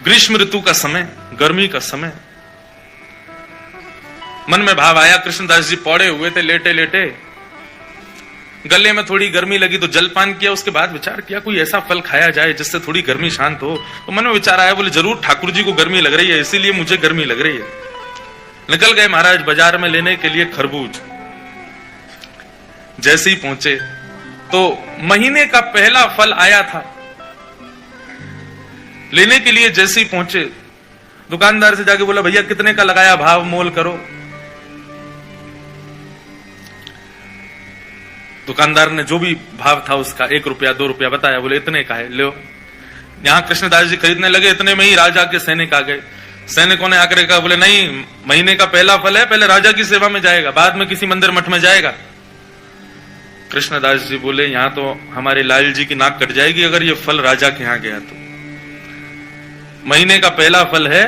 ग्रीष्म ऋतु का समय, गर्मी का समय। मन में भाव आया, कृष्णदास जी पौड़े हुए थे लेटे लेटे, गले में थोड़ी गर्मी लगी तो जलपान किया। उसके बाद विचार किया कोई ऐसा फल खाया जाए जिससे थोड़ी गर्मी शांत हो। तो मन में विचार आया, बोले जरूर ठाकुर जी को गर्मी लग रही है, इसीलिए मुझे गर्मी लग रही है। निकल गए महाराज बाजार में लेने के लिए खरबूज। जैसे ही पहुंचे तो महीने का पहला फल आया था। लेने के लिए जैसे ही पहुंचे, दुकानदार से जाके बोला भैया कितने का लगाया, भाव मोल करो। दुकानदार ने जो भी भाव था उसका 1 रुपया 2 रुपया बताया, बोले इतने का है, लो। यहां कृष्णदास जी खरीदने लगे, इतने में ही राजा के सैनिक आ गए। सैनिकों ने आकर कहा, बोले नहीं, महीने का पहला फल है, पहले राजा की सेवा में जाएगा, बाद में किसी मंदिर मठ में जाएगा। कृष्णदास जी बोले यहां तो हमारे लाल जी की नाक कट जाएगी अगर ये फल राजा के यहां गया तो। महीने का पहला फल है,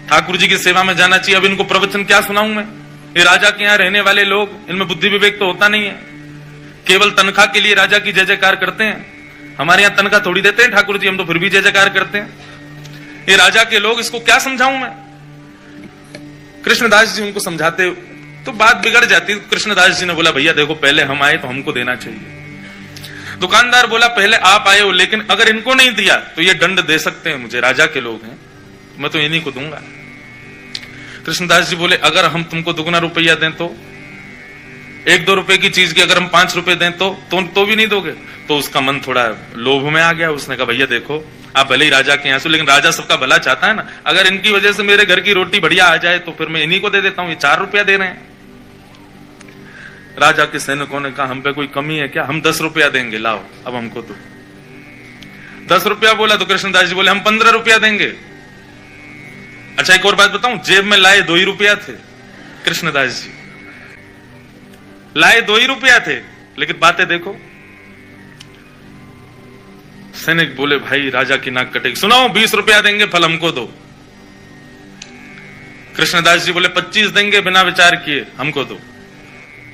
ठाकुर जी की सेवा में जाना चाहिए। अब इनको प्रवचन क्या सुनाऊं मैं? ये राजा के यहां रहने वाले लोग, इनमें बुद्धि विवेक तो होता नहीं है, केवल तनख्वाह के लिए राजा की जय जयकार करते हैं। हमारे यहां तनख्वाह थोड़ी देते हैं ठाकुर जी, हम तो फिर भी जय जयकार करते हैं। ये राजा के लोग, इसको क्या समझाऊं मैं? कृष्णदास जी उनको समझाते तो बात बिगड़ जाती। कृष्णदास जी ने बोला भैया देखो, पहले हम आए तो हमको देना चाहिए। दुकानदार बोला पहले आप आए हो, लेकिन अगर इनको नहीं दिया तो ये दंड दे सकते हैं मुझे, राजा के लोग हैं, मैं तो इन्हीं को दूंगा। कृष्णदास जी बोले अगर हम तुमको दुगना रुपया दें तो? 1-2 रुपए की चीज की अगर हम 5 रुपए दें तो भी नहीं दोगे? तो उसका मन थोड़ा लोभ में आ गया। उसने कहा भैया देखो, आप भले ही राजा के यहाँ से, लेकिन राजा सबका भला चाहता है ना, अगर इनकी वजह से मेरे घर की रोटी बढ़िया आ जाए तो फिर मैं इन्हीं को दे देता हूं, ये 4 रुपया दे रहे हैं। राजा के सैनिकों ने कहा हम पे कोई कमी है क्या, हम 10 रुपया देंगे, लाओ अब हमको दो। 10 रुपया बोला तो कृष्णदास जी बोले हम 15 रुपया देंगे। अच्छा एक और बात बताऊं, जेब में लाए 2 ही रुपया थे। कृष्णदास जी लाए 2 ही रुपया थे, लेकिन बातें देखो। सैनिक बोले भाई राजा की नाक कटेगी, सुनाओ 20 रुपया देंगे, फल हमको दो। कृष्णदास जी बोले 25 देंगे, बिना विचार किए हमको दो।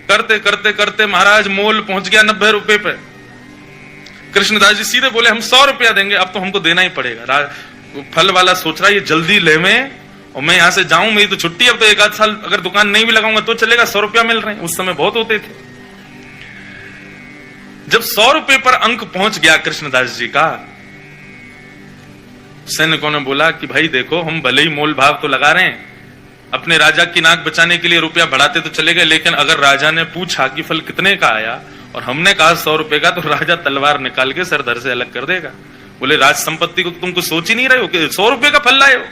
करते करते करते महाराज मोल पहुंच गया 90 रुपए पे। कृष्णदास जी सीधे बोले हम 100 रुपया देंगे, अब तो हमको देना ही पड़ेगा। फल वाला सोच रहा है ये जल्दी ले में, और मैं यहां से जाऊं, मेरी तो छुट्टी, अब तो 1 आध साल अगर दुकान नहीं भी लगाऊंगा तो चलेगा, 100 रुपया मिल रहे हैं, उस समय बहुत होते थे। जब 100 रुपए पर अंक पहुंच गया कृष्णदास जी का, सैनिकों ने बोला कि भाई देखो हम भले ही मोल भाव तो लगा रहे हैं, अपने राजा की नाक बचाने के लिए रुपया बढ़ाते तो चले गए, लेकिन अगर राजा ने पूछा कि फल कितने का आया और हमने कहा 100 रुपए का, तो राजा तलवार निकाल के सरधर से अलग कर देगा। बोले राज संपत्ति को तुम कुछ सोच ही नहीं रहे हो कि 100 रुपए का फल लाए हो।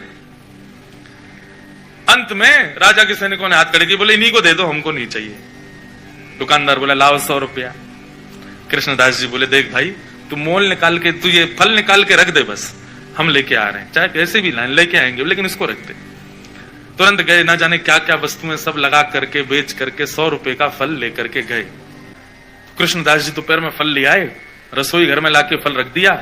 अंत में राजा के सैनिकों ने हाथ खड़े किए, बोले इन्हीं को दे दो, हमको नहीं चाहिए। दुकानदार बोला लाओ 100 रुपया। कृष्णदास जी बोले देख भाई, तू मोल निकाल के, तू ये फल निकाल के रख दे, बस हम लेके आ रहे हैं, चाहे कैसे भी लाएं लेके आएंगे, लेकिन इसको रख दे। तुरंत गए, ना जाने क्या क्या वस्तुएं सब लगा करके बेच करके 100 रुपए का फल लेकर के गए। कृष्णदास जी दोपहर में फल ले आए, रसोई घर में लाके फल रख दिया।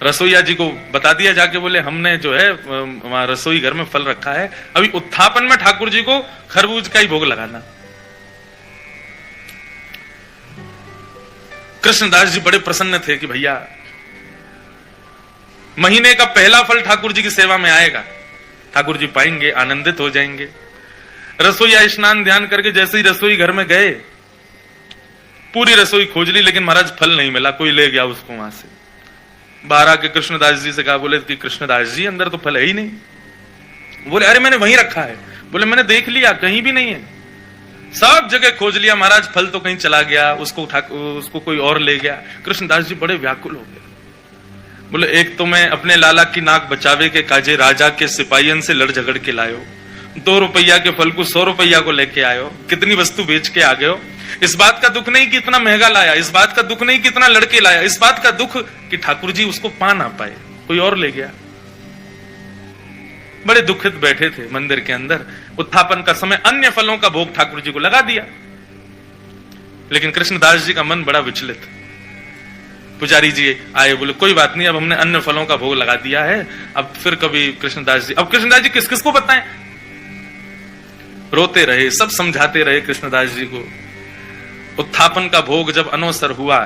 रसोईया जी को बता दिया जाके, बोले हमने जो है वहां रसोई घर में फल रखा है, अभी उत्थापन में ठाकुर जी को खरबूज का ही भोग लगाना। कृष्णदास जी बड़े प्रसन्न थे कि भैया महीने का पहला फल ठाकुर जी की सेवा में आएगा, ठाकुर जी पाएंगे, आनंदित हो जाएंगे। रसोईया स्नान ध्यान करके जैसे ही रसोई घर में गए, पूरी रसोई खोज ली, लेकिन महाराज फल नहीं मिला, कोई ले गया उसको वहां से। बाहर आके कृष्णदास जी से कहा, बोले कि कृष्णदास जी अंदर तो फल है ही नहीं। बोले अरे मैंने वहीं रखा है। बोले मैंने देख लिया, कहीं भी नहीं है, सब जगह खोज लिया महाराज, फल तो कहीं चला गया, उसको कोई और ले गया। कृष्णदास जी बड़े व्याकुल हो गए। बोले एक तो मैं अपने लाला की नाक बचावे के काजे राजा के सिपाहियन से लड़ झगड़ के लायो, 2 रुपया के फल को 100 रुपया को लेके आयो, कितनी वस्तु बेच के आ गए हो। इस बात का दुख नहीं कि इतना महंगा लाया, इस बात का दुख नहीं कि इतना लड़के लाया, इस बात का दुख कि ठाकुर जी उसको पा ना पाए, कोई और ले गया। बड़े दुखित बैठे थे मंदिर के अंदर। उत्थापन का समय, अन्य फलों का भोग ठाकुर जी को लगा दिया, लेकिन कृष्णदास जी का मन बड़ा विचलित। पुजारी जी आए, बोले कोई बात नहीं, अब हमने अन्य फलों का भोग लगा दिया है, अब फिर कभी कृष्णदास जी, अब कृष्णदास जी किस किस को बताएं। रोते रहे, सब समझाते रहे कृष्णदास जी को। उत्थापन का भोग जब अनवसर हुआ,